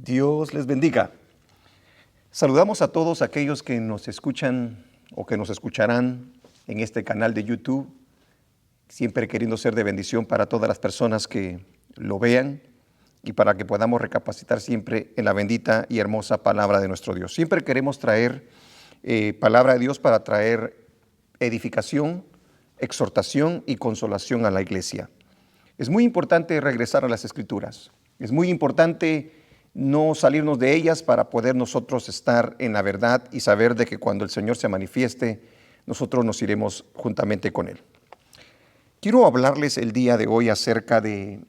Dios les bendiga. Saludamos a todos aquellos que nos escuchan o que nos escucharán en este canal de YouTube, siempre queriendo ser de bendición para todas las personas que lo vean y para que podamos recapacitar siempre en la bendita y hermosa palabra de nuestro Dios. Siempre queremos traer palabra de Dios para traer edificación, exhortación y consolación a la iglesia. Es muy importante regresar a las Escrituras. Es muy importante no salirnos de ellas para poder nosotros estar en la verdad y saber de que cuando el Señor se manifieste, nosotros nos iremos juntamente con Él. Quiero hablarles el día de hoy acerca de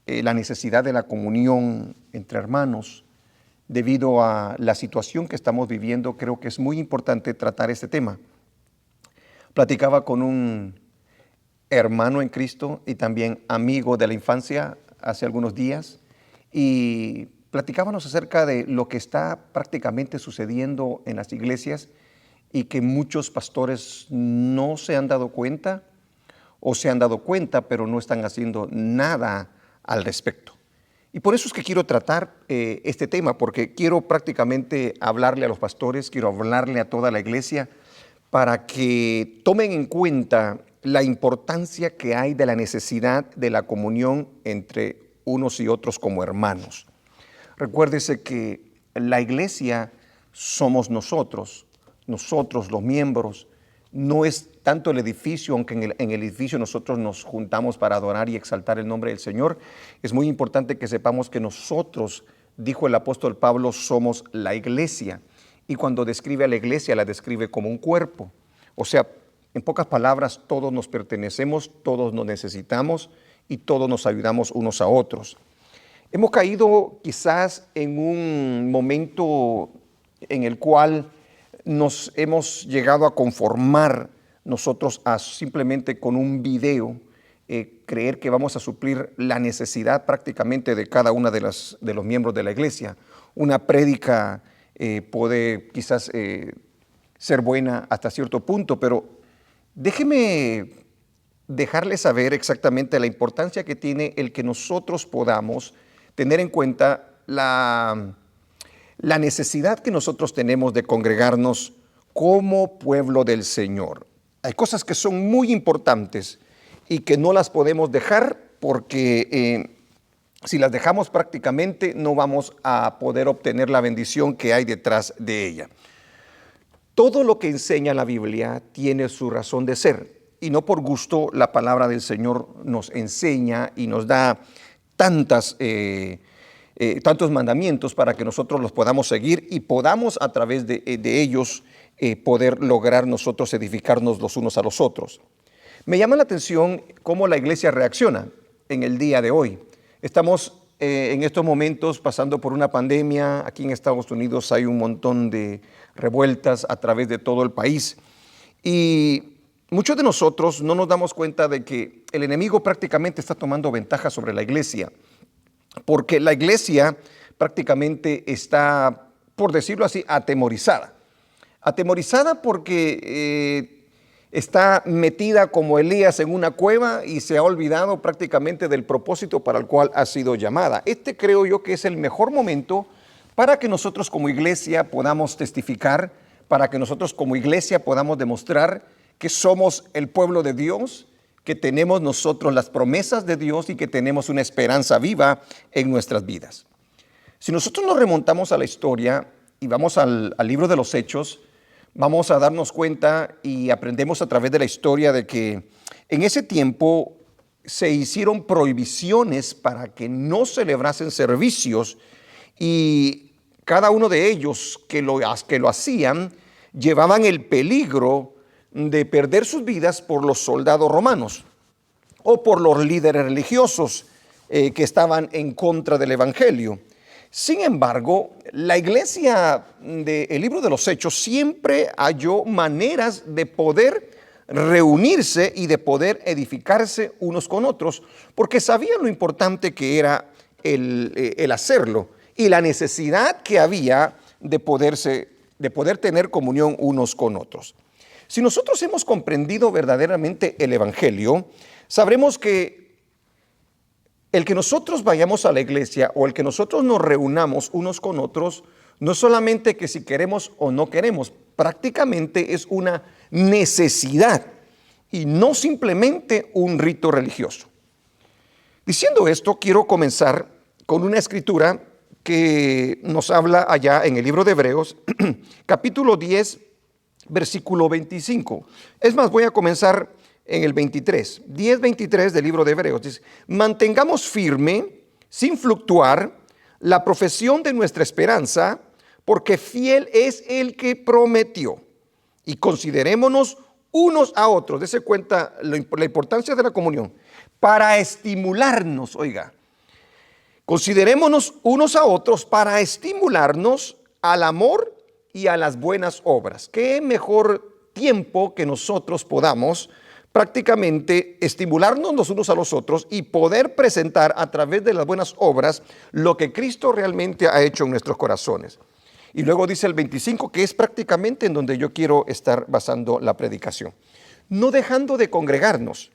la necesidad de la comunión entre hermanos. Debido a la situación que estamos viviendo, creo que es muy importante tratar este tema. Platicaba con un hermano en Cristo y también amigo de la infancia hace algunos días y platicábamos acerca de lo que está prácticamente sucediendo en las iglesias y que muchos pastores no se han dado cuenta o se han dado cuenta pero no están haciendo nada al respecto. Y por eso es que quiero tratar este tema, porque quiero prácticamente hablarle a los pastores, quiero hablarle a toda la iglesia para que tomen en cuenta la importancia que hay de la necesidad de la comunión entre unos y otros como hermanos. Recuérdese que la iglesia somos nosotros los miembros. No es tanto el edificio, aunque en el edificio nosotros nos juntamos para adorar y exaltar el nombre del Señor. Es muy importante que sepamos que nosotros, dijo el apóstol Pablo, somos la iglesia. Y cuando describe a la iglesia, la describe como un cuerpo. O sea, en pocas palabras, todos nos pertenecemos, todos nos necesitamos y todos nos ayudamos unos a otros. Hemos caído quizás en un momento en el cual nos hemos llegado a conformar nosotros a simplemente con un video, creer que vamos a suplir la necesidad prácticamente de cada una de los miembros de la iglesia. Una prédica puede quizás ser buena hasta cierto punto, pero déjeme dejarles saber exactamente la importancia que tiene el que nosotros podamos tener en cuenta la necesidad que nosotros tenemos de congregarnos como pueblo del Señor. Hay cosas que son muy importantes y que no las podemos dejar porque si las dejamos prácticamente no vamos a poder obtener la bendición que hay detrás de ella. Todo lo que enseña la Biblia tiene su razón de ser y no por gusto la palabra del Señor nos enseña y nos da tantos mandamientos para que nosotros los podamos seguir y podamos a través de ellos poder lograr nosotros edificarnos los unos a los otros. Me llama la atención cómo la iglesia reacciona en el día de hoy. Estamos en estos momentos pasando por una pandemia. Aquí en Estados Unidos hay un montón de revueltas a través de todo el país y muchos de nosotros no nos damos cuenta de que el enemigo prácticamente está tomando ventaja sobre la iglesia, porque la iglesia prácticamente está, por decirlo así, atemorizada. Atemorizada porque está metida como Elías en una cueva y se ha olvidado prácticamente del propósito para el cual ha sido llamada. Este creo yo que es el mejor momento para que nosotros como iglesia podamos testificar, para que nosotros como iglesia podamos demostrar que somos el pueblo de Dios, que tenemos nosotros las promesas de Dios y que tenemos una esperanza viva en nuestras vidas. Si nosotros nos remontamos a la historia y vamos al libro de los Hechos, vamos a darnos cuenta y aprendemos a través de la historia de que en ese tiempo se hicieron prohibiciones para que no celebrasen servicios y cada uno de ellos que lo hacían llevaban el peligro de perder sus vidas por los soldados romanos o por los líderes religiosos que estaban en contra del evangelio. Sin embargo, la iglesia del libro de los Hechos siempre halló maneras de poder reunirse y de poder edificarse unos con otros, porque sabían lo importante que era el hacerlo y la necesidad que había de poder tener comunión unos con otros. Si nosotros hemos comprendido verdaderamente el evangelio, sabremos que el que nosotros vayamos a la iglesia o el que nosotros nos reunamos unos con otros, no es solamente que si queremos o no queremos, prácticamente es una necesidad y no simplemente un rito religioso. Diciendo esto, quiero comenzar con una escritura que nos habla allá en el libro de Hebreos, capítulo 10, versículo 25. Es más, voy a comenzar en el 23, 10:23 del libro de Hebreos. Dice: mantengamos firme, sin fluctuar, la profesión de nuestra esperanza, porque fiel es el que prometió. Y considerémonos unos a otros, dése cuenta la importancia de la comunión, para estimularnos, oiga, considerémonos unos a otros para estimularnos al amor y a las buenas obras. ¿Qué mejor tiempo que nosotros podamos prácticamente estimularnos los unos a los otros y poder presentar a través de las buenas obras lo que Cristo realmente ha hecho en nuestros corazones? Y luego dice el 25, que es prácticamente en donde yo quiero estar basando la predicación. No dejando de congregarnos,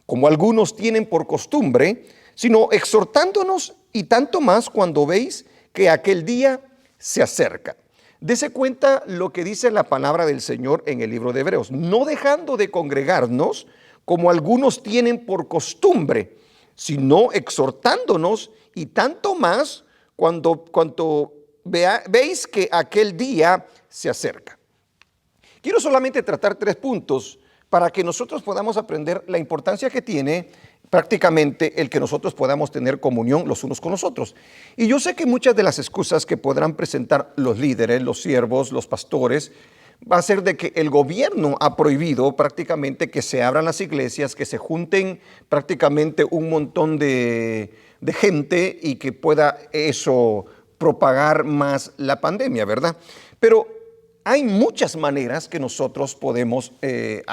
como algunos tienen por costumbre, sino exhortándonos, y tanto más cuando veis que aquel día se acerca. Dese cuenta lo que dice la palabra del Señor en el libro de Hebreos. No dejando de congregarnos, como algunos tienen por costumbre, sino exhortándonos, y tanto más cuando veis que aquel día se acerca. Quiero solamente tratar 3 puntos para que nosotros podamos aprender la importancia que tiene prácticamente el que nosotros podamos tener comunión los unos con los otros. Y yo sé que muchas de las excusas que podrán presentar los líderes, los siervos, los pastores, va a ser de que el gobierno ha prohibido prácticamente que se abran las iglesias, que se junten prácticamente un montón de gente y que pueda eso propagar más la pandemia, ¿verdad? Pero hay muchas maneras que nosotros podemos, de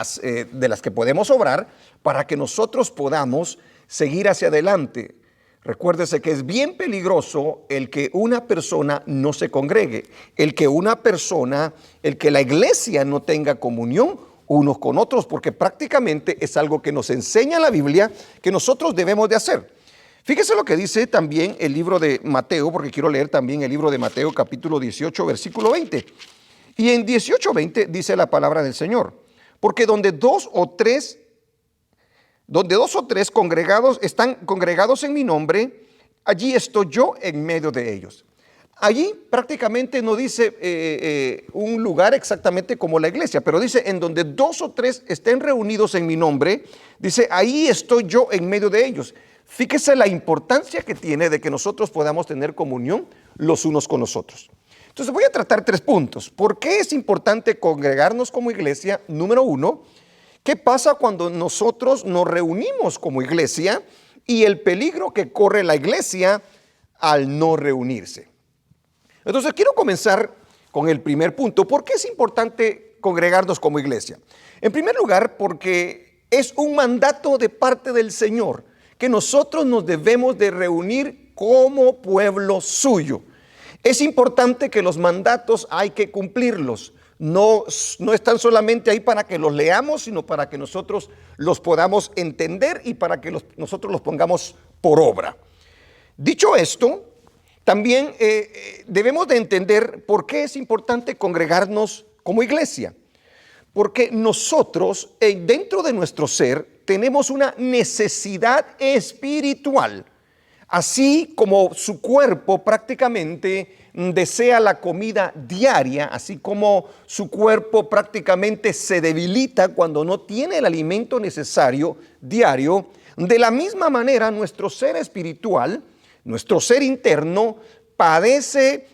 las que podemos obrar para que nosotros podamos seguir hacia adelante. Recuérdese que es bien peligroso el que una persona no se congregue, el que la iglesia no tenga comunión unos con otros, porque prácticamente es algo que nos enseña la Biblia que nosotros debemos de hacer. Fíjese lo que dice también el libro de Mateo, porque quiero leer también el libro de Mateo, capítulo 18, versículo 20. Y en 18:20 dice la palabra del Señor: porque donde dos o tres congregados están congregados en mi nombre, allí estoy yo en medio de ellos. Allí prácticamente no dice un lugar exactamente como la iglesia, pero dice en donde 2 o 3 estén reunidos en mi nombre, dice ahí estoy yo en medio de ellos. Fíjese la importancia que tiene de que nosotros podamos tener comunión los unos con los otros. Entonces voy a tratar 3 puntos. ¿Por qué es importante congregarnos como iglesia? Número 1, ¿qué pasa cuando nosotros nos reunimos como iglesia y el peligro que corre la iglesia al no reunirse? Entonces quiero comenzar con el primer punto. ¿Por qué es importante congregarnos como iglesia? En primer lugar, porque es un mandato de parte del Señor que nosotros nos debemos de reunir como pueblo suyo. Es importante que los mandatos hay que cumplirlos. No están solamente ahí para que los leamos, sino para que nosotros los podamos entender y para que nosotros los pongamos por obra. Dicho esto, también debemos de entender por qué es importante congregarnos como iglesia. Porque nosotros, dentro de nuestro ser, tenemos una necesidad espiritual. Así como su cuerpo prácticamente desea la comida diaria, así como su cuerpo prácticamente se debilita cuando no tiene el alimento necesario diario, de la misma manera nuestro ser espiritual, nuestro ser interno, padece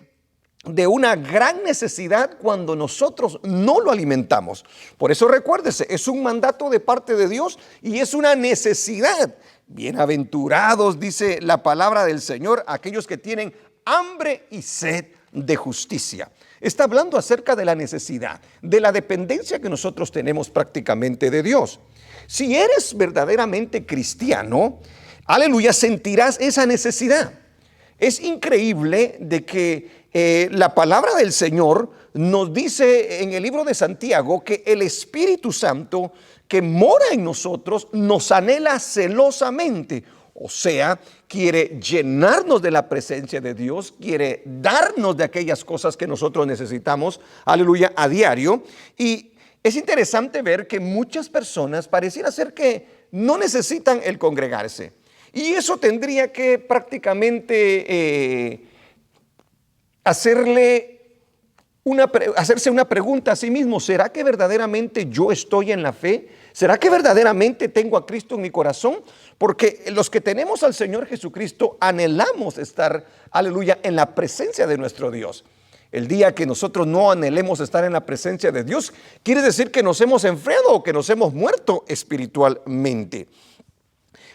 de una gran necesidad cuando nosotros no lo alimentamos. Por eso recuérdese, es un mandato de parte de Dios y es una necesidad. Bienaventurados, dice la palabra del Señor, aquellos que tienen hambre y sed de justicia. Está hablando acerca de la necesidad, de la dependencia que nosotros tenemos prácticamente de Dios. Si eres verdaderamente cristiano, aleluya, sentirás esa necesidad. Es increíble de que la palabra del Señor nos dice en el libro de Santiago que el Espíritu Santo que mora en nosotros nos anhela celosamente. O sea, quiere llenarnos de la presencia de Dios, quiere darnos de aquellas cosas que nosotros necesitamos, aleluya, a diario. Y es interesante ver que muchas personas pareciera ser que no necesitan el congregarse. Y eso tendría que prácticamente hacerse una pregunta a sí mismo: ¿será que verdaderamente yo estoy en la fe? ¿Será que verdaderamente tengo a Cristo en mi corazón? Porque los que tenemos al Señor Jesucristo anhelamos estar, aleluya, en la presencia de nuestro Dios. El día que nosotros no anhelemos estar en la presencia de Dios, quiere decir que nos hemos enfriado o que nos hemos muerto espiritualmente.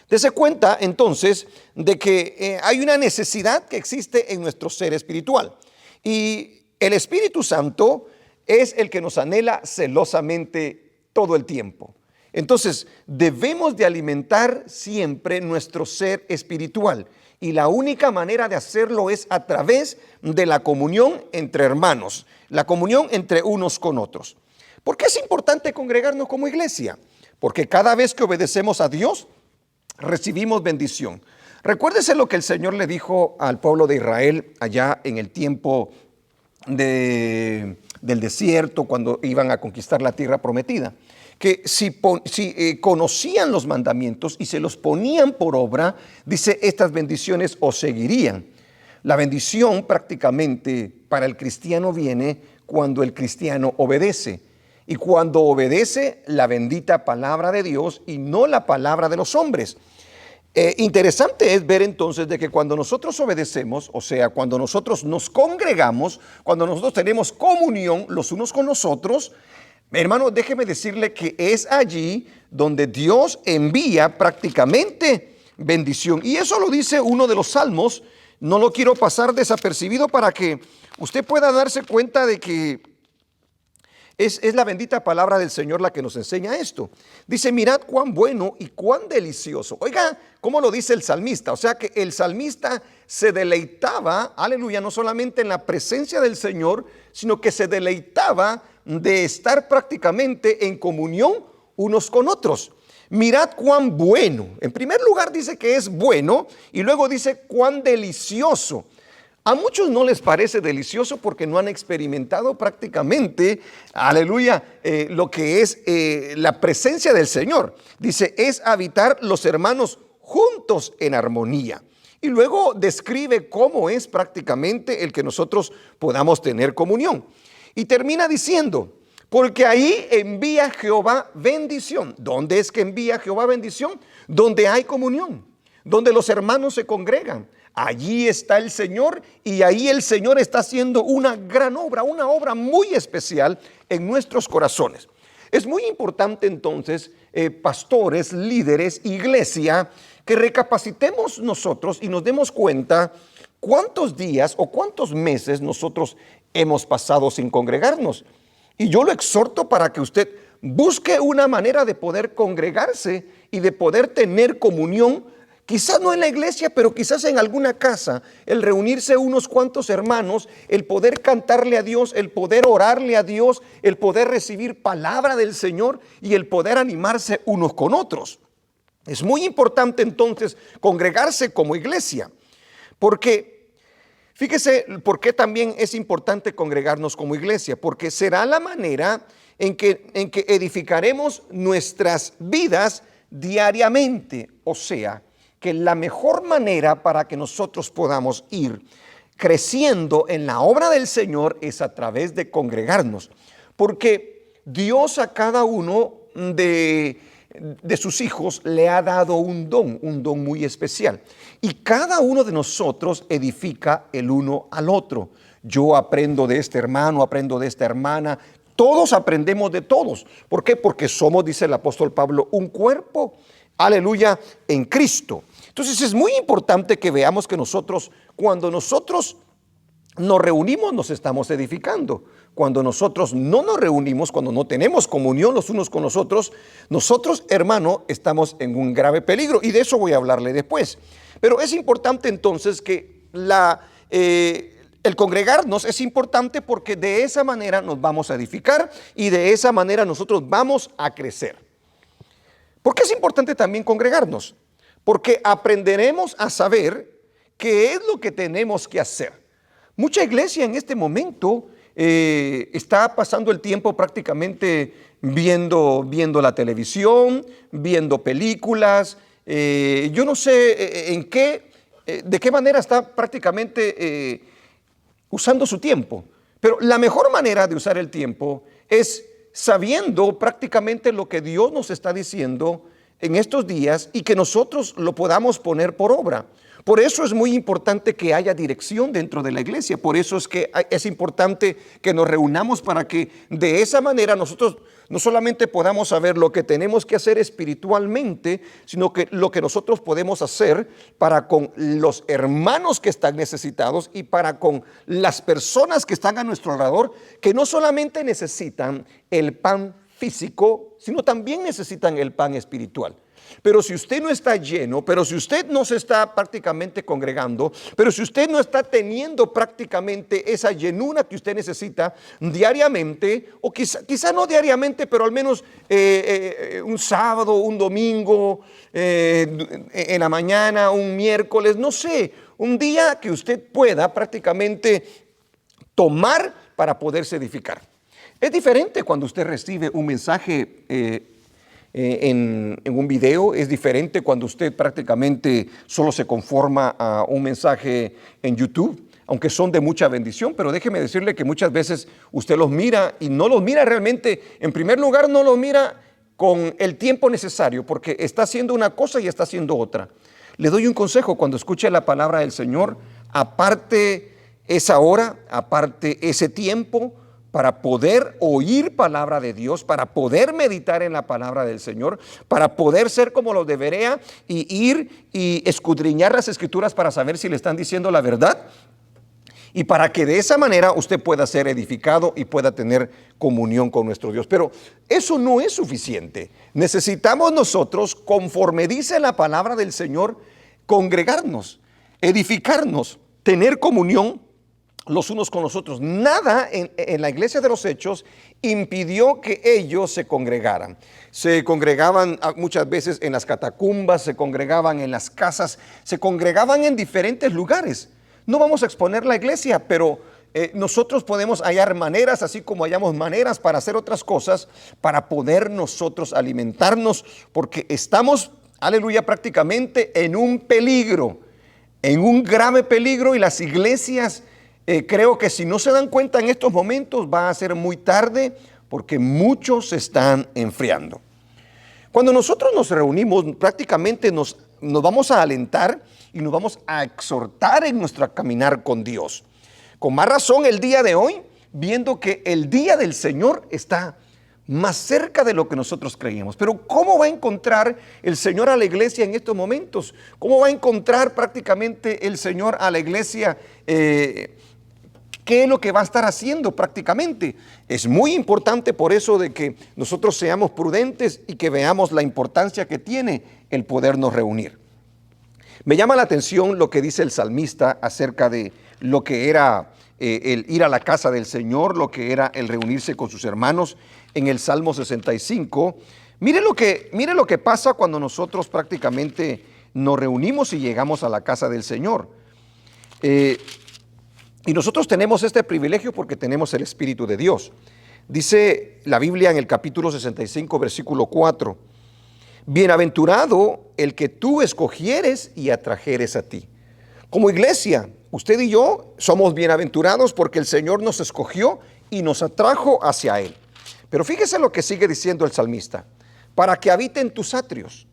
Dese cuenta entonces de que hay una necesidad que existe en nuestro ser espiritual. Y el Espíritu Santo es el que nos anhela celosamente todo el tiempo. Entonces, debemos de alimentar siempre nuestro ser espiritual. Y la única manera de hacerlo es a través de la comunión entre hermanos, la comunión entre unos con otros. ¿Por qué es importante congregarnos como iglesia? Porque cada vez que obedecemos a Dios, recibimos bendición. Recuérdese lo que el Señor le dijo al pueblo de Israel allá en el tiempo del desierto, cuando iban a conquistar la tierra prometida. Que si conocían los mandamientos y se los ponían por obra, dice, estas bendiciones os seguirían. La bendición prácticamente para el cristiano viene cuando el cristiano obedece. Y cuando obedece la bendita palabra de Dios y no la palabra de los hombres. Interesante es ver entonces de que cuando nosotros obedecemos, o sea, cuando nosotros nos congregamos, cuando nosotros tenemos comunión los unos con los otros, hermano, déjeme decirle que es allí donde Dios envía prácticamente bendición. Y eso lo dice uno de los salmos. No lo quiero pasar desapercibido para que usted pueda darse cuenta de que es la bendita palabra del Señor la que nos enseña esto. Dice, mirad cuán bueno y cuán delicioso. Oiga, ¿cómo lo dice el salmista? O sea que el salmista se deleitaba, aleluya, no solamente en la presencia del Señor, sino que se deleitaba de estar prácticamente en comunión unos con otros. Mirad cuán bueno. En primer lugar dice que es bueno y luego dice cuán delicioso. A muchos no les parece delicioso porque no han experimentado prácticamente, aleluya, lo que es la presencia del Señor. Dice, es habitar los hermanos juntos en armonía. Y luego describe cómo es prácticamente el que nosotros podamos tener comunión. Y termina diciendo, porque ahí envía Jehová bendición. ¿Dónde es que envía Jehová bendición? Donde hay comunión, donde los hermanos se congregan. Allí está el Señor y ahí el Señor está haciendo una gran obra, una obra muy especial en nuestros corazones. Es muy importante entonces, pastores, líderes, iglesia, que recapacitemos nosotros y nos demos cuenta cuántos días o cuántos meses nosotros hemos pasado sin congregarnos. Y yo lo exhorto para que usted busque una manera de poder congregarse y de poder tener comunión. Quizás no en la iglesia, pero quizás en alguna casa, el reunirse unos cuantos hermanos, el poder cantarle a Dios, el poder orarle a Dios, el poder recibir palabra del Señor y el poder animarse unos con otros. Es muy importante entonces congregarse como iglesia, porque fíjese por qué también es importante congregarnos como iglesia, porque será la manera en que edificaremos nuestras vidas diariamente, o sea, que la mejor manera para que nosotros podamos ir creciendo en la obra del Señor es a través de congregarnos. Porque Dios a cada uno de sus hijos le ha dado un don muy especial. Y cada uno de nosotros edifica el uno al otro. Yo aprendo de este hermano, aprendo de esta hermana. Todos aprendemos de todos. ¿Por qué? Porque somos, dice el apóstol Pablo, un cuerpo, aleluya, en Cristo. Entonces es muy importante que veamos que nosotros, cuando nosotros nos reunimos, nos estamos edificando. Cuando nosotros no nos reunimos, cuando no tenemos comunión los unos con los otros, nosotros, hermano, estamos en un grave peligro. Y de eso voy a hablarle después. Pero es importante entonces que el congregarnos es importante porque de esa manera nos vamos a edificar y de esa manera nosotros vamos a crecer. ¿Por qué es importante también congregarnos? porque aprenderemos a saber qué es lo que tenemos que hacer. Mucha iglesia en este momento está pasando el tiempo prácticamente viendo la televisión, viendo películas. Yo no sé de qué manera está prácticamente usando su tiempo. Pero la mejor manera de usar el tiempo es sabiendo prácticamente lo que Dios nos está diciendo en estos días y que nosotros lo podamos poner por obra. Por eso es muy importante que haya dirección dentro de la iglesia. Por eso es que es importante que nos reunamos para que de esa manera nosotros no solamente podamos saber lo que tenemos que hacer espiritualmente, sino que lo que nosotros podemos hacer para con los hermanos que están necesitados y para con las personas que están a nuestro alrededor, que no solamente necesitan el pan físico, sino también necesitan el pan espiritual. Pero si usted no está lleno, pero si usted no se está prácticamente congregando, pero si usted no está teniendo prácticamente esa llenura que usted necesita diariamente, o quizá no diariamente, pero al menos un sábado, un domingo, en la mañana, un miércoles, no sé, un día que usted pueda prácticamente tomar para poderse edificar. Es diferente cuando usted recibe un mensaje en un video, es diferente cuando usted prácticamente solo se conforma a un mensaje en YouTube, aunque son de mucha bendición, pero déjeme decirle que muchas veces usted los mira y no los mira realmente, en primer lugar no los mira con el tiempo necesario, porque está haciendo una cosa y está haciendo otra. Le doy un consejo: cuando escuche la palabra del Señor, aparte esa hora, aparte ese tiempo, para poder oír palabra de Dios, para poder meditar en la palabra del Señor, para poder ser como lo debería y ir y escudriñar las escrituras para saber si le están diciendo la verdad, y para que de esa manera usted pueda ser edificado y pueda tener comunión con nuestro Dios. Pero eso no es suficiente. Necesitamos nosotros, conforme dice la palabra del Señor, congregarnos, edificarnos, tener comunión los unos con los otros. Nada en la iglesia de los Hechos impidió que ellos se congregaran. Se congregaban muchas veces en las catacumbas, se congregaban en las casas, se congregaban en diferentes lugares. No vamos a exponer la iglesia, pero nosotros podemos hallar maneras, así como hallamos maneras para hacer otras cosas, para poder nosotros alimentarnos, porque estamos, aleluya, prácticamente en un peligro, en un grave peligro, y las iglesias creo que si no se dan cuenta en estos momentos va a ser muy tarde, porque muchos se están enfriando. Cuando nosotros nos reunimos, prácticamente nos vamos a alentar y nos vamos a exhortar en nuestro caminar con Dios. Con más razón el día de hoy, viendo que el día del Señor está más cerca de lo que nosotros creíamos. Pero ¿cómo va a encontrar el Señor a la iglesia en estos momentos? ¿Cómo va a encontrar prácticamente el Señor a la iglesia? ¿Qué es lo que va a estar haciendo prácticamente? Es muy importante por eso de que nosotros seamos prudentes y que veamos la importancia que tiene el podernos reunir. Me llama la atención lo que dice el salmista acerca de lo que era el ir a la casa del Señor, lo que era el reunirse con sus hermanos en el Salmo 65. Mire lo que pasa cuando nosotros prácticamente nos reunimos y llegamos a la casa del Señor. Y nosotros tenemos este privilegio porque tenemos el Espíritu de Dios. Dice la Biblia en el capítulo 65, versículo 4: bienaventurado el que tú escogieres y atrajeres a ti. Como iglesia, usted y yo somos bienaventurados porque el Señor nos escogió y nos atrajo hacia Él. Pero fíjese lo que sigue diciendo el salmista: para que habiten tus atrios,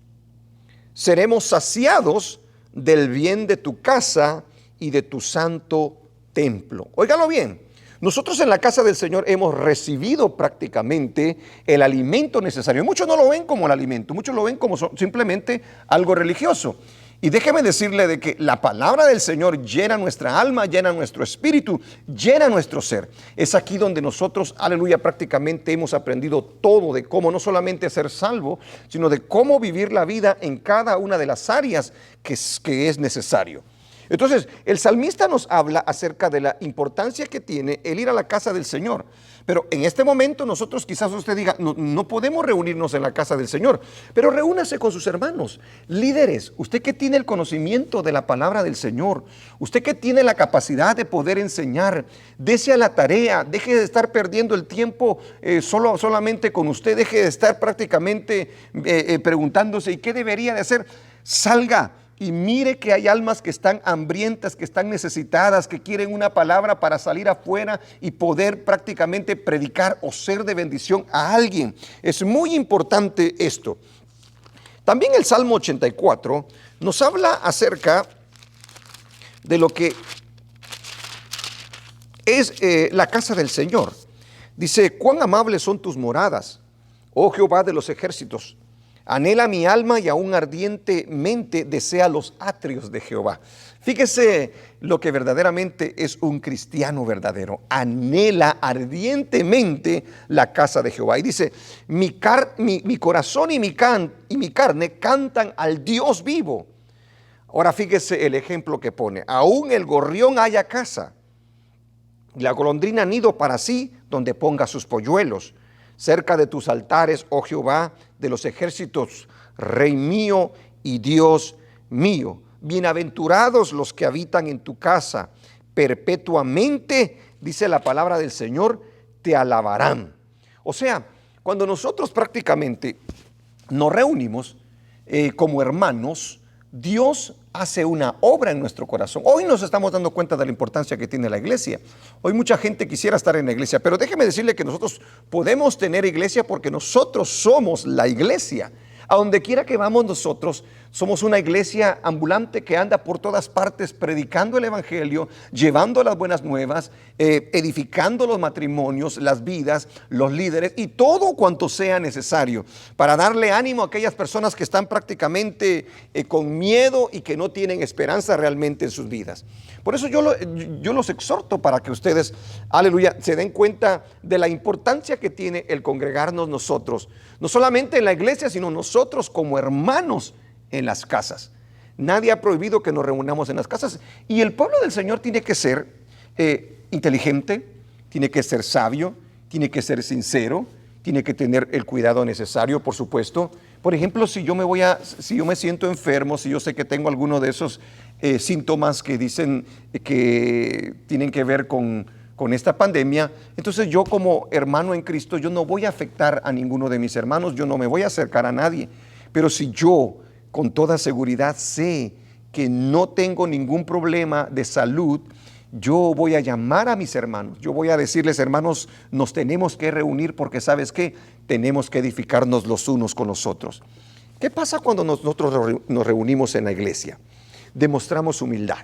seremos saciados del bien de tu casa y de tu santo templo. Óigalo bien, nosotros en la casa del Señor hemos recibido prácticamente el alimento necesario. Muchos no lo ven como el alimento, muchos lo ven como simplemente algo religioso. Y déjeme decirle de que la palabra del Señor llena nuestra alma, llena nuestro espíritu, llena nuestro ser. Es aquí donde nosotros, aleluya, prácticamente hemos aprendido todo de cómo no solamente ser salvo, sino de cómo vivir la vida en cada una de las áreas que es necesario. Entonces, el salmista nos habla acerca de la importancia que tiene el ir a la casa del Señor. Pero en este momento nosotros, quizás usted diga, no podemos reunirnos en la casa del Señor, pero reúnase con sus hermanos, líderes. Usted que tiene el conocimiento de la palabra del Señor, usted que tiene la capacidad de poder enseñar, dese a la tarea, deje de estar perdiendo el tiempo solamente con usted, deje de estar prácticamente preguntándose, ¿y qué debería de hacer? Salga. Y mire que hay almas que están hambrientas, que están necesitadas, que quieren una palabra para salir afuera y poder prácticamente predicar o ser de bendición a alguien. Es muy importante esto. También el Salmo 84 nos habla acerca de lo que es la casa del Señor. Dice, cuán amables son tus moradas, oh Jehová de los ejércitos. Anhela mi alma y aún ardientemente desea los atrios de Jehová. Fíjese lo que verdaderamente es un cristiano verdadero. Anhela ardientemente la casa de Jehová. Y dice, mi corazón y mi carne cantan al Dios vivo. Ahora fíjese el ejemplo que pone. Aún el gorrión halla casa, la golondrina nido para sí, donde ponga sus polluelos. Cerca de tus altares, oh Jehová, de los ejércitos, Rey mío y Dios mío. Bienaventurados los que habitan en tu casa, perpetuamente, dice la palabra del Señor, te alabarán. O sea, cuando nosotros prácticamente nos reunimos como hermanos, Dios hace una obra en nuestro corazón. Hoy nos estamos dando cuenta de la importancia que tiene la iglesia. Hoy mucha gente quisiera estar en la iglesia, pero déjeme decirle que nosotros podemos tener iglesia porque nosotros somos la iglesia. A donde quiera que vamos nosotros, somos una iglesia ambulante que anda por todas partes predicando el evangelio, llevando las buenas nuevas, edificando los matrimonios, las vidas, los líderes y todo cuanto sea necesario para darle ánimo a aquellas personas que están prácticamente con miedo y que no tienen esperanza realmente en sus vidas. Por eso yo los exhorto para que ustedes, aleluya, se den cuenta de la importancia que tiene el congregarnos nosotros, no solamente en la iglesia, sino nosotros como hermanos en las casas. Nadie ha prohibido que nos reunamos en las casas. Y el pueblo del Señor tiene que ser inteligente, tiene que ser sabio, tiene que ser sincero, tiene que tener el cuidado necesario, por supuesto. Por ejemplo, si yo me siento enfermo, si yo sé que tengo alguno de esos síntomas que dicen que tienen que ver con esta pandemia, entonces yo como hermano en Cristo, yo no voy a afectar a ninguno de mis hermanos, yo no me voy a acercar a nadie. Pero si yo con toda seguridad sé que no tengo ningún problema de salud, yo voy a llamar a mis hermanos, yo voy a decirles, hermanos, nos tenemos que reunir porque ¿sabes qué? Tenemos que edificarnos los unos con los otros. ¿Qué pasa cuando nosotros nos reunimos en la iglesia? Demostramos humildad.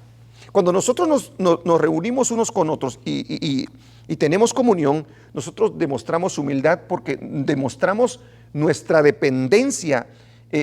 Cuando nosotros nos reunimos unos con otros y tenemos comunión, nosotros demostramos humildad porque demostramos nuestra dependencia,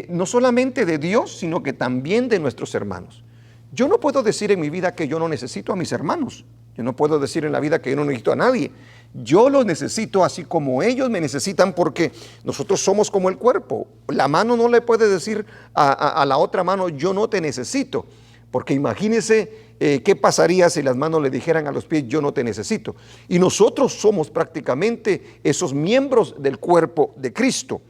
no solamente de Dios, sino que también de nuestros hermanos. Yo no puedo decir en mi vida que yo no necesito a mis hermanos. Yo no puedo decir en la vida que yo no necesito a nadie. Yo los necesito así como ellos me necesitan porque nosotros somos como el cuerpo. La mano no le puede decir a la otra mano, yo no te necesito. Porque imagínese qué pasaría si las manos le dijeran a los pies, yo no te necesito. Y nosotros somos prácticamente esos miembros del cuerpo de Cristo.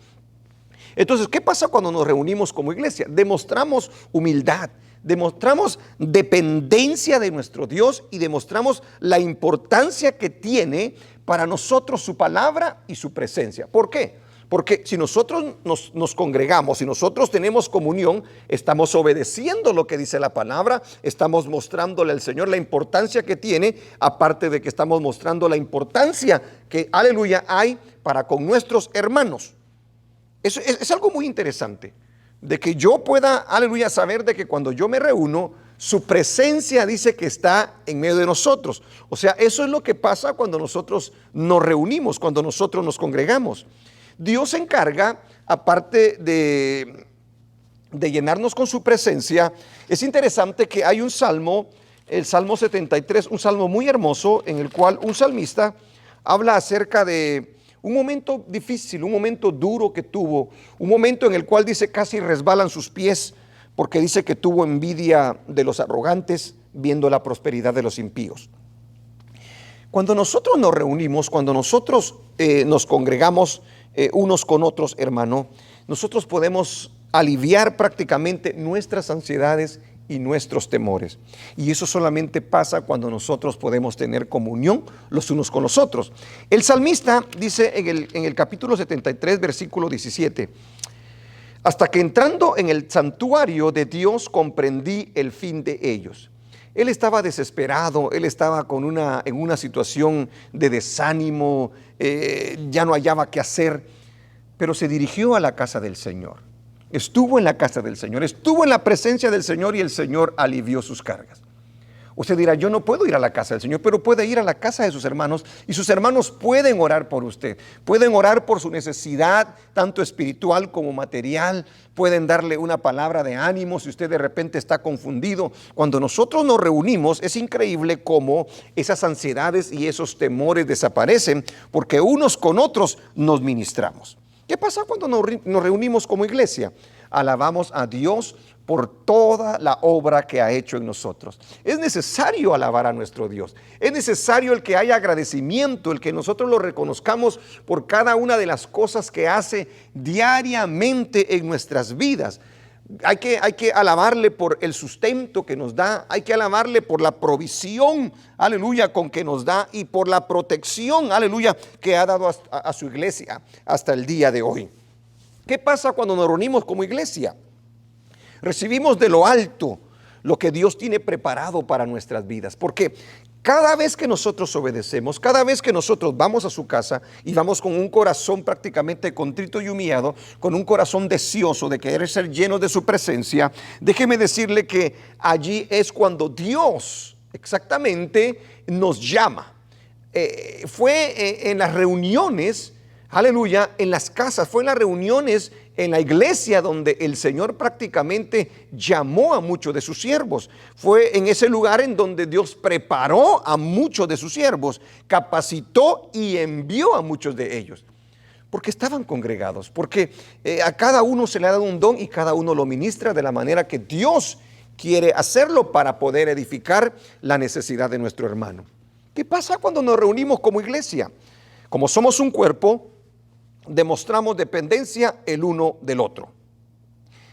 Entonces, ¿qué pasa cuando nos reunimos como iglesia? Demostramos humildad, demostramos dependencia de nuestro Dios y demostramos la importancia que tiene para nosotros su palabra y su presencia. ¿Por qué? Porque si nosotros nos congregamos, si nosotros tenemos comunión, estamos obedeciendo lo que dice la palabra, estamos mostrándole al Señor la importancia que tiene, aparte de que estamos mostrando la importancia que, aleluya, hay para con nuestros hermanos. Es algo muy interesante, de que yo pueda, aleluya, saber de que cuando yo me reúno, su presencia dice que está en medio de nosotros. O sea, eso es lo que pasa cuando nosotros nos reunimos, cuando nosotros nos congregamos. Dios se encarga, aparte de llenarnos con su presencia. Es interesante que hay un salmo, el Salmo 73, un salmo muy hermoso, en el cual un salmista habla acerca de un momento difícil, un momento duro que tuvo, un momento en el cual dice casi resbalan sus pies, porque dice que tuvo envidia de los arrogantes, viendo la prosperidad de los impíos. Cuando nosotros nos reunimos, cuando nosotros nos congregamos unos con otros, hermano, nosotros podemos aliviar prácticamente nuestras ansiedades y nuestros temores. Y eso solamente pasa cuando nosotros podemos tener comunión los unos con los otros. El salmista dice en el capítulo 73, versículo 17, hasta que entrando en el santuario de Dios comprendí el fin de ellos. Él estaba desesperado, él estaba en una situación de desánimo, ya no hallaba qué hacer, pero se dirigió a la casa del Señor. Estuvo en la casa del Señor, estuvo en la presencia del Señor y el Señor alivió sus cargas. Usted dirá, yo no puedo ir a la casa del Señor, pero puede ir a la casa de sus hermanos y sus hermanos pueden orar por usted. Pueden orar por su necesidad, tanto espiritual como material. Pueden darle una palabra de ánimo si usted de repente está confundido. Cuando nosotros nos reunimos, es increíble cómo esas ansiedades y esos temores desaparecen porque unos con otros nos ministramos. ¿Qué pasa cuando nos reunimos como iglesia? Alabamos a Dios por toda la obra que ha hecho en nosotros. Es necesario alabar a nuestro Dios. Es necesario el que haya agradecimiento, el que nosotros lo reconozcamos por cada una de las cosas que hace diariamente en nuestras vidas. Hay que alabarle por el sustento que nos da, hay que alabarle por la provisión, aleluya, con que nos da y por la protección, aleluya, que ha dado a su iglesia hasta el día de hoy. ¿Qué pasa cuando nos reunimos como iglesia? Recibimos de lo alto lo que Dios tiene preparado para nuestras vidas, porque cada vez que nosotros obedecemos, cada vez que nosotros vamos a su casa y vamos con un corazón prácticamente contrito y humillado, con un corazón deseoso de querer ser llenos de su presencia, déjeme decirle que allí es cuando Dios exactamente nos llama. Fue en las reuniones, aleluya, en las casas, fue en las reuniones en la iglesia donde el Señor prácticamente llamó a muchos de sus siervos. Fue en ese lugar en donde Dios preparó a muchos de sus siervos, capacitó y envió a muchos de ellos. Porque estaban congregados, porque a cada uno se le ha dado un don y cada uno lo ministra de la manera que Dios quiere hacerlo para poder edificar la necesidad de nuestro hermano. ¿Qué pasa cuando nos reunimos como iglesia? Como somos un cuerpo, demostramos dependencia el uno del otro.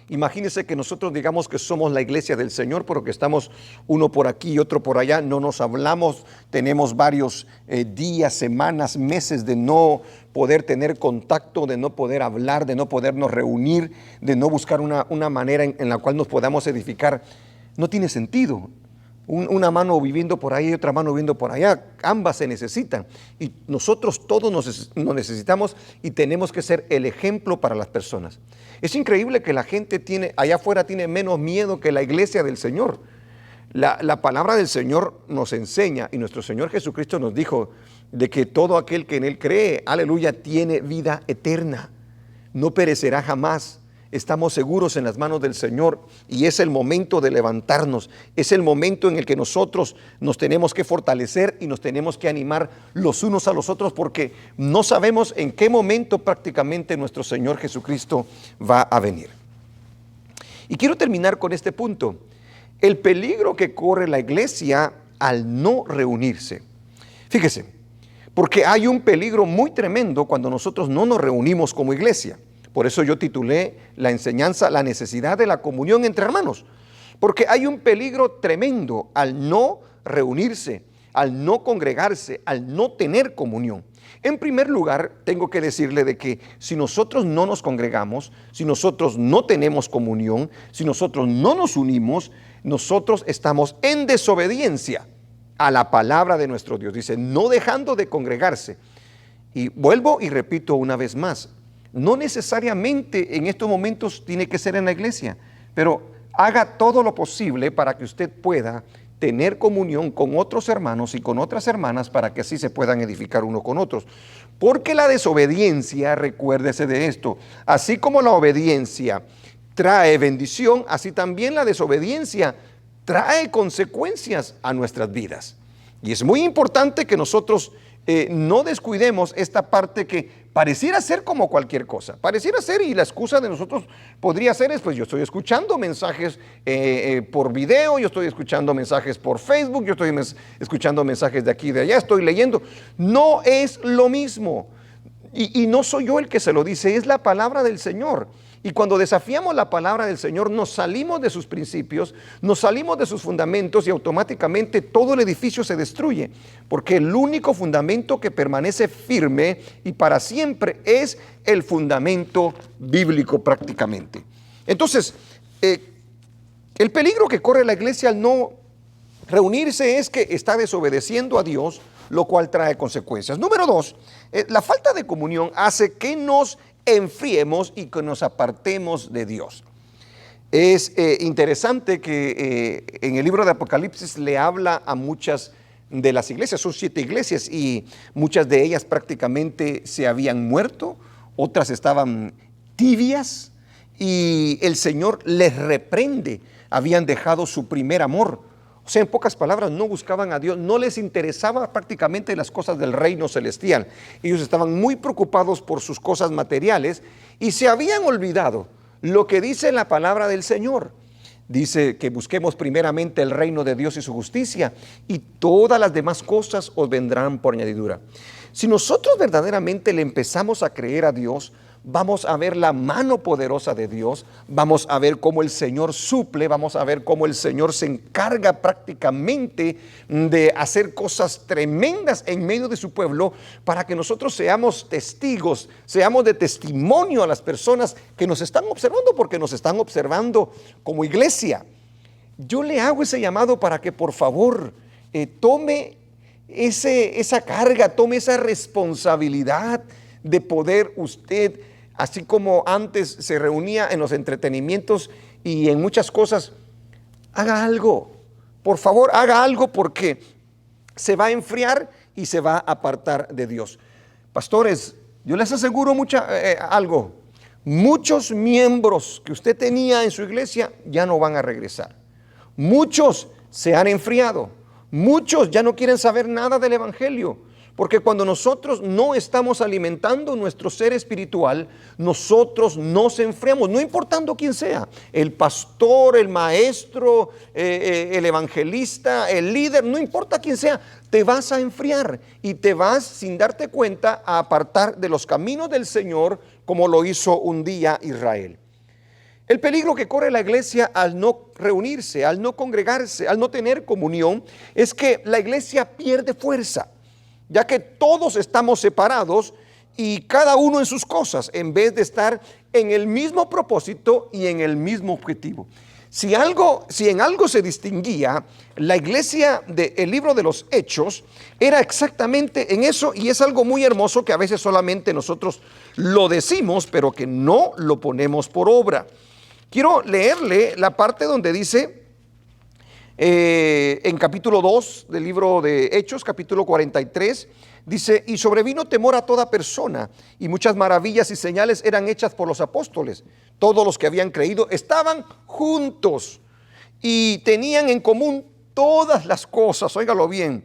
Imagínense que nosotros digamos que somos la iglesia del Señor, pero que estamos uno por aquí y otro por allá, no nos hablamos, tenemos varios días, semanas, meses de no poder tener contacto, de no poder hablar, de no podernos reunir, de no buscar una manera en la cual nos podamos edificar. No tiene sentido. Una mano viviendo por ahí y otra mano viviendo por allá, ambas se necesitan y nosotros todos nos necesitamos y tenemos que ser el ejemplo para las personas. Es increíble que la gente allá afuera tiene menos miedo que la iglesia del Señor. La palabra del Señor nos enseña y nuestro Señor Jesucristo nos dijo de que todo aquel que en Él cree, aleluya, tiene vida eterna, no perecerá jamás. Estamos seguros en las manos del Señor y es el momento de levantarnos, es el momento en el que nosotros nos tenemos que fortalecer y nos tenemos que animar los unos a los otros porque no sabemos en qué momento prácticamente nuestro Señor Jesucristo va a venir. Y quiero terminar con este punto, el peligro que corre la iglesia al no reunirse. Fíjese, porque hay un peligro muy tremendo cuando nosotros no nos reunimos como iglesia. Por eso yo titulé la enseñanza La necesidad de la comunión entre hermanos. Porque hay un peligro tremendo al no reunirse, al no congregarse, al no tener comunión. En primer lugar, tengo que decirle de que si nosotros no nos congregamos, si nosotros no tenemos comunión, si nosotros no nos unimos, nosotros estamos en desobediencia a la palabra de nuestro Dios. Dice, no dejando de congregarse. Y vuelvo y repito una vez más, no necesariamente en estos momentos tiene que ser en la iglesia, pero haga todo lo posible para que usted pueda tener comunión con otros hermanos y con otras hermanas para que así se puedan edificar uno con otros. Porque la desobediencia, recuérdese de esto, así como la obediencia trae bendición, así también la desobediencia trae consecuencias a nuestras vidas. Y es muy importante que nosotros no descuidemos esta parte que pareciera ser como cualquier cosa. Pareciera ser, y la excusa de nosotros podría ser, es pues yo estoy escuchando mensajes por video, yo estoy escuchando mensajes por Facebook, yo estoy escuchando mensajes de aquí y de allá, estoy leyendo. No es lo mismo. Y no soy yo el que se lo dice, es la palabra del Señor. Y cuando desafiamos la palabra del Señor, nos salimos de sus principios, nos salimos de sus fundamentos y automáticamente todo el edificio se destruye. Porque el único fundamento que permanece firme y para siempre es el fundamento bíblico prácticamente. Entonces, el peligro que corre la iglesia al no reunirse es que está desobedeciendo a Dios, lo cual trae consecuencias. Número 2, la falta de comunión hace que nos enfriemos y que nos apartemos de Dios. Es interesante que en el libro de Apocalipsis le habla a muchas de las iglesias, son 7 iglesias y muchas de ellas prácticamente se habían muerto, otras estaban tibias y el Señor les reprende, habían dejado su primer amor. O sea, en pocas palabras, no buscaban a Dios, no les interesaba prácticamente las cosas del reino celestial. Ellos estaban muy preocupados por sus cosas materiales y se habían olvidado lo que dice la palabra del Señor. Dice que busquemos primeramente el reino de Dios y su justicia y todas las demás cosas os vendrán por añadidura. Si nosotros verdaderamente le empezamos a creer a Dios, vamos a ver la mano poderosa de Dios, vamos a ver cómo el Señor suple, vamos a ver cómo el Señor se encarga prácticamente de hacer cosas tremendas en medio de su pueblo para que nosotros seamos testigos, seamos de testimonio a las personas que nos están observando, porque nos están observando como iglesia. Yo le hago ese llamado para que por favor tome esa carga, tome esa responsabilidad de poder usted, así como antes se reunía en los entretenimientos y en muchas cosas, haga algo, por favor haga algo, porque se va a enfriar y se va a apartar de Dios. Pastores, yo les aseguro algo, muchos miembros que usted tenía en su iglesia ya no van a regresar, muchos se han enfriado, muchos ya no quieren saber nada del evangelio. Porque cuando nosotros no estamos alimentando nuestro ser espiritual, nosotros nos enfriamos, no importando quién sea, el pastor, el maestro, el evangelista, el líder, no importa quién sea, te vas a enfriar y te vas, sin darte cuenta, a apartar de los caminos del Señor, como lo hizo un día Israel. El peligro que corre la iglesia al no reunirse, al no congregarse, al no tener comunión, es que la iglesia pierde fuerza, ya que todos estamos separados y cada uno en sus cosas, en vez de estar en el mismo propósito y en el mismo objetivo. Si en algo se distinguía la iglesia del libro de los Hechos, era exactamente en eso, y es algo muy hermoso que a veces solamente nosotros lo decimos, pero que no lo ponemos por obra. Quiero leerle la parte donde dice, en capítulo 2 del libro de Hechos, capítulo 43, dice: y sobrevino temor a toda persona, y muchas maravillas y señales eran hechas por los apóstoles. Todos los que habían creído estaban juntos y tenían en común todas las cosas, óigalo bien,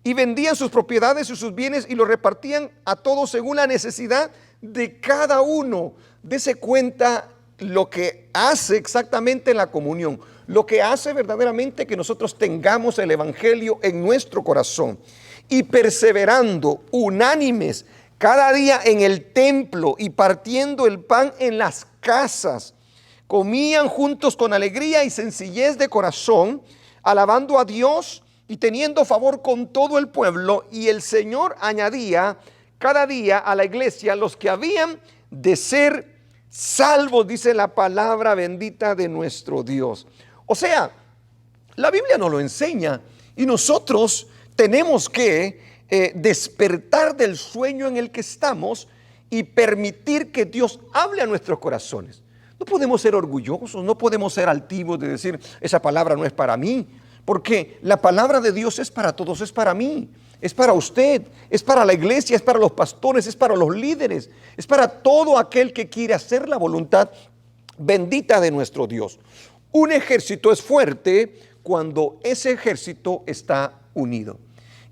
y vendían sus propiedades y sus bienes y los repartían a todos según la necesidad de cada uno. Dese cuenta lo que hace exactamente la comunión, lo que hace verdaderamente que nosotros tengamos el evangelio en nuestro corazón, y perseverando unánimes cada día en el templo y partiendo el pan en las casas, comían juntos con alegría y sencillez de corazón, alabando a Dios y teniendo favor con todo el pueblo, y el Señor añadía cada día a la iglesia los que habían de ser salvos, dice la palabra bendita de nuestro Dios. O sea, la Biblia nos lo enseña y nosotros tenemos que despertar del sueño en el que estamos y permitir que Dios hable a nuestros corazones. No podemos ser orgullosos, no podemos ser altivos de decir esa palabra no es para mí, porque la palabra de Dios es para todos, es para mí, es para usted, es para la iglesia, es para los pastores, es para los líderes, es para todo aquel que quiere hacer la voluntad bendita de nuestro Dios. Un ejército es fuerte cuando ese ejército está unido.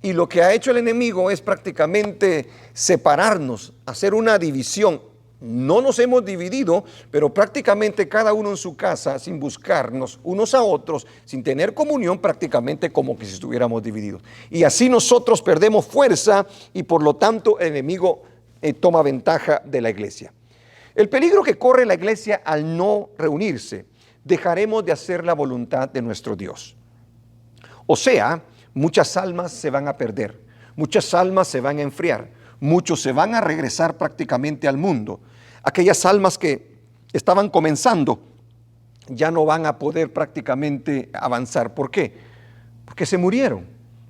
Y lo que ha hecho el enemigo es prácticamente separarnos, hacer una división. No nos hemos dividido, pero prácticamente cada uno en su casa, sin buscarnos unos a otros, sin tener comunión, prácticamente como que si estuviéramos divididos. Y así nosotros perdemos fuerza y por lo tanto el enemigo toma ventaja de la iglesia. El peligro que corre la iglesia al no reunirse, dejaremos de hacer la voluntad de nuestro Dios. O sea, muchas almas se van a perder, muchas almas se van a enfriar, muchos se van a regresar prácticamente al mundo. Aquellas almas que estaban comenzando ya no van a poder prácticamente avanzar. ¿Por qué? Porque se murieron,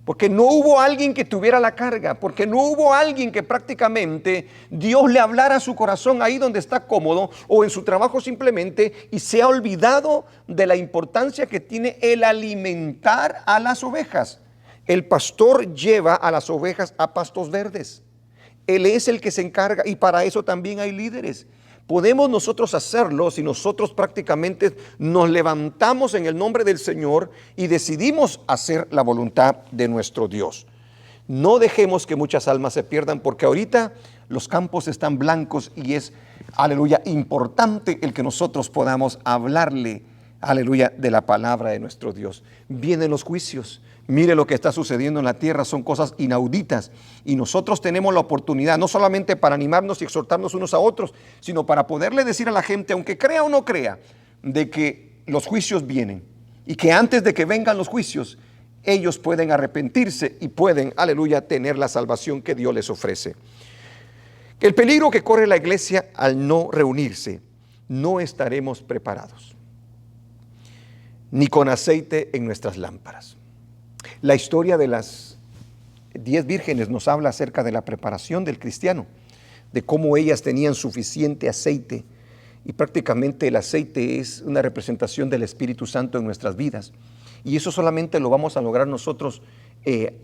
porque no hubo alguien que tuviera la carga, porque no hubo alguien que prácticamente Dios le hablara a su corazón ahí donde está cómodo o en su trabajo simplemente, y se ha olvidado de la importancia que tiene el alimentar a las ovejas. El pastor lleva a las ovejas a pastos verdes. Él es el que se encarga, y para eso también hay líderes. Podemos nosotros hacerlo si nosotros prácticamente nos levantamos en el nombre del Señor y decidimos hacer la voluntad de nuestro Dios. No dejemos que muchas almas se pierdan, porque ahorita los campos están blancos y es, aleluya, importante el que nosotros podamos hablarle, aleluya, de la palabra de nuestro Dios. Vienen los juicios. Mire lo que está sucediendo en la tierra, son cosas inauditas, y nosotros tenemos la oportunidad no solamente para animarnos y exhortarnos unos a otros, sino para poderle decir a la gente, aunque crea o no crea, de que los juicios vienen y que antes de que vengan los juicios, ellos pueden arrepentirse y pueden, aleluya, tener la salvación que Dios les ofrece. El peligro que corre la iglesia al no reunirse, no estaremos preparados, ni con aceite en nuestras lámparas. La historia de las 10 vírgenes nos habla acerca de la preparación del cristiano, de cómo ellas tenían suficiente aceite, y prácticamente el aceite es una representación del Espíritu Santo en nuestras vidas, y eso solamente lo vamos a lograr nosotros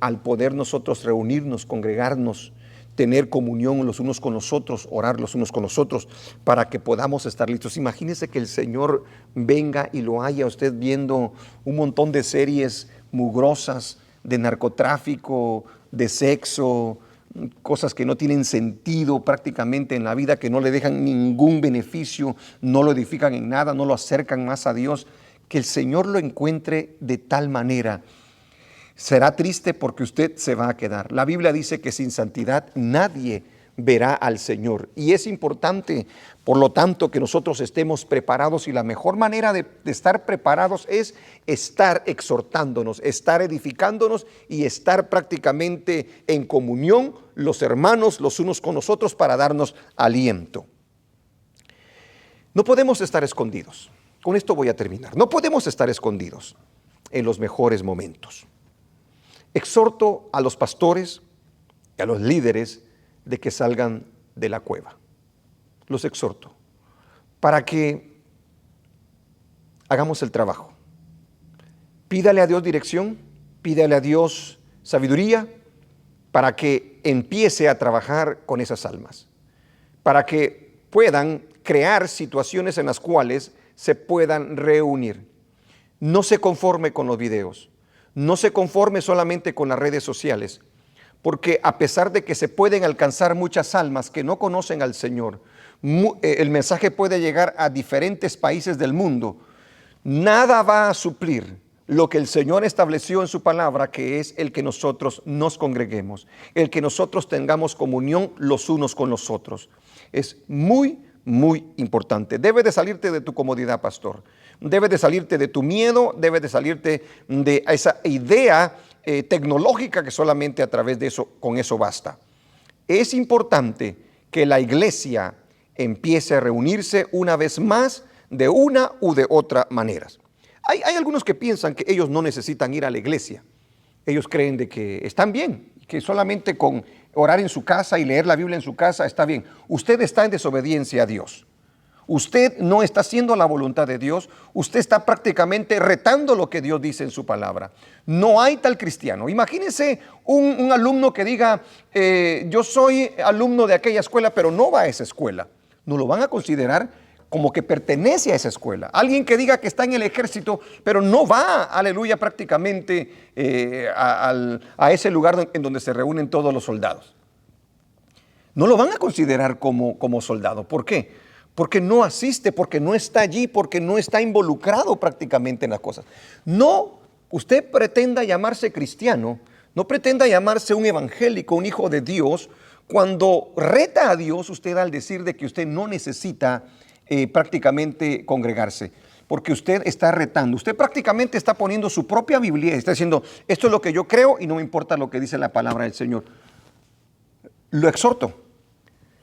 al poder nosotros reunirnos, congregarnos, tener comunión los unos con los otros, orar los unos con los otros, para que podamos estar listos. Imagínese que el Señor venga y lo haya usted viendo un montón de series mugrosas de narcotráfico, de sexo, cosas que no tienen sentido prácticamente en la vida, que no le dejan ningún beneficio, no lo edifican en nada, no lo acercan más a Dios. Que el Señor lo encuentre de tal manera. Será triste porque usted se va a quedar. La Biblia dice que sin santidad nadie verá al Señor. Y es importante, por lo tanto, que nosotros estemos preparados, y la mejor manera de estar preparados es estar exhortándonos, estar edificándonos y estar prácticamente en comunión los hermanos los unos con los otros para darnos aliento. No podemos estar escondidos. Con esto voy a terminar. No podemos estar escondidos en los mejores momentos. Exhorto a los pastores y a los líderes de que salgan de la cueva. Los exhorto para que hagamos el trabajo. Pídale a Dios dirección, pídale a Dios sabiduría para que empiece a trabajar con esas almas, para que puedan crear situaciones en las cuales se puedan reunir. No se conforme con los videos, no se conforme solamente con las redes sociales, porque a pesar de que se pueden alcanzar muchas almas que no conocen al Señor, el mensaje puede llegar a diferentes países del mundo, nada va a suplir lo que el Señor estableció en su palabra, que es el que nosotros nos congreguemos, el que nosotros tengamos comunión los unos con los otros. Es muy importante. Debe de salirte de tu comodidad, pastor. Debe de salirte de tu miedo, debe de salirte de esa idea tecnológica que solamente a través de eso, con eso basta. Es importante que la iglesia empiece a reunirse una vez más de una u de otra manera. Hay algunos que piensan que ellos no necesitan ir a la iglesia. Ellos creen de que están bien, que solamente con orar en su casa y leer la Biblia en su casa está bien. Usted está en desobediencia a Dios. Usted no está haciendo la voluntad de Dios. Usted está prácticamente retando lo que Dios dice en su palabra. No hay tal cristiano. Imagínese un alumno que diga, yo soy alumno de aquella escuela, pero no va a esa escuela. No lo van a considerar como que pertenece a esa escuela. Alguien que diga que está en el ejército, pero no va, aleluya, prácticamente a ese lugar en donde se reúnen todos los soldados. No lo van a considerar como soldado. ¿Por qué? Porque no asiste, porque no está allí, porque no está involucrado prácticamente en las cosas. No, usted pretenda llamarse cristiano, no pretenda llamarse un evangélico, un hijo de Dios, cuando reta a Dios usted al decir de que usted no necesita prácticamente congregarse, porque usted está retando, usted prácticamente está poniendo su propia Biblia, está diciendo, esto es lo que yo creo y no me importa lo que dice la palabra del Señor. Lo exhorto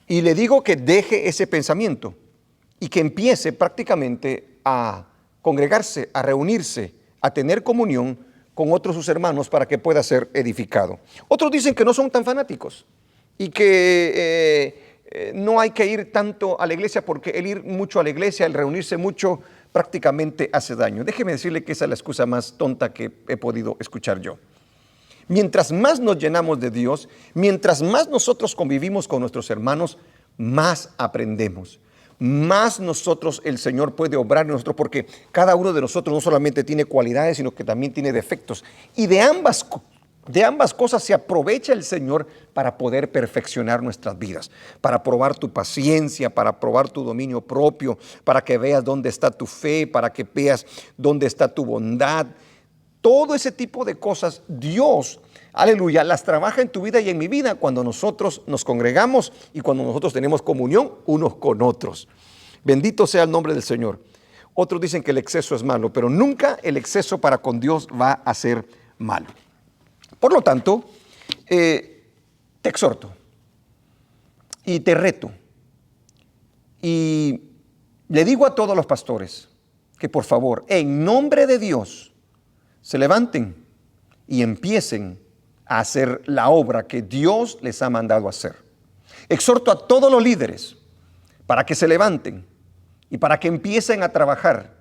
y le digo que deje ese pensamiento y que empiece prácticamente a congregarse, a reunirse, a tener comunión con otros sus hermanos para que pueda ser edificado. Otros dicen que no son tan fanáticos y que no hay que ir tanto a la iglesia porque el ir mucho a la iglesia, el reunirse mucho, prácticamente hace daño. Déjeme decirle que esa es la excusa más tonta que he podido escuchar yo. Mientras más nos llenamos de Dios, mientras más nosotros convivimos con nuestros hermanos, más aprendemos. Más nosotros, el Señor puede obrar en nosotros, porque cada uno de nosotros no solamente tiene cualidades, sino que también tiene defectos. Y de ambas cosas se aprovecha el Señor para poder perfeccionar nuestras vidas, para probar tu paciencia, para probar tu dominio propio, para que veas dónde está tu fe, para que veas dónde está tu bondad. Todo ese tipo de cosas, Dios, aleluya, las trabaja en tu vida y en mi vida cuando nosotros nos congregamos y cuando nosotros tenemos comunión unos con otros. Bendito sea el nombre del Señor. Otros dicen que el exceso es malo, pero nunca el exceso para con Dios va a ser malo. Por lo tanto, te exhorto y te reto y le digo a todos los pastores que por favor, en nombre de Dios, se levanten y empiecen a hacer la obra que Dios les ha mandado hacer. Exhorto a todos los líderes para que se levanten y para que empiecen a trabajar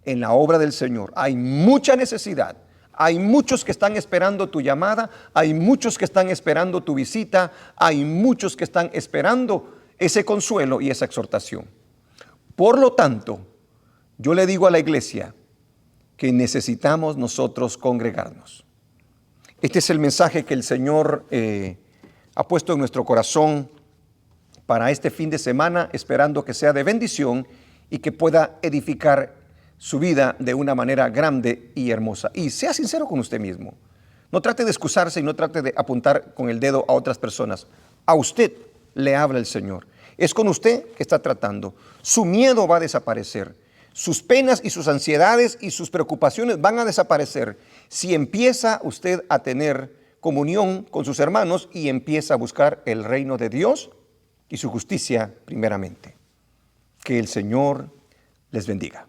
en la obra del Señor. Hay mucha necesidad. Hay muchos que están esperando tu llamada, hay muchos que están esperando tu visita, hay muchos que están esperando ese consuelo y esa exhortación. Por lo tanto, yo le digo a la iglesia que necesitamos nosotros congregarnos. Este es el mensaje que el Señor ha puesto en nuestro corazón para este fin de semana, esperando que sea de bendición y que pueda edificar su vida de una manera grande y hermosa. Y sea sincero con usted mismo. No trate de excusarse y no trate de apuntar con el dedo a otras personas. A usted le habla el Señor. Es con usted que está tratando. Su miedo va a desaparecer. Sus penas y sus ansiedades y sus preocupaciones van a desaparecer si empieza usted a tener comunión con sus hermanos y empieza a buscar el reino de Dios y su justicia primeramente. Que el Señor les bendiga.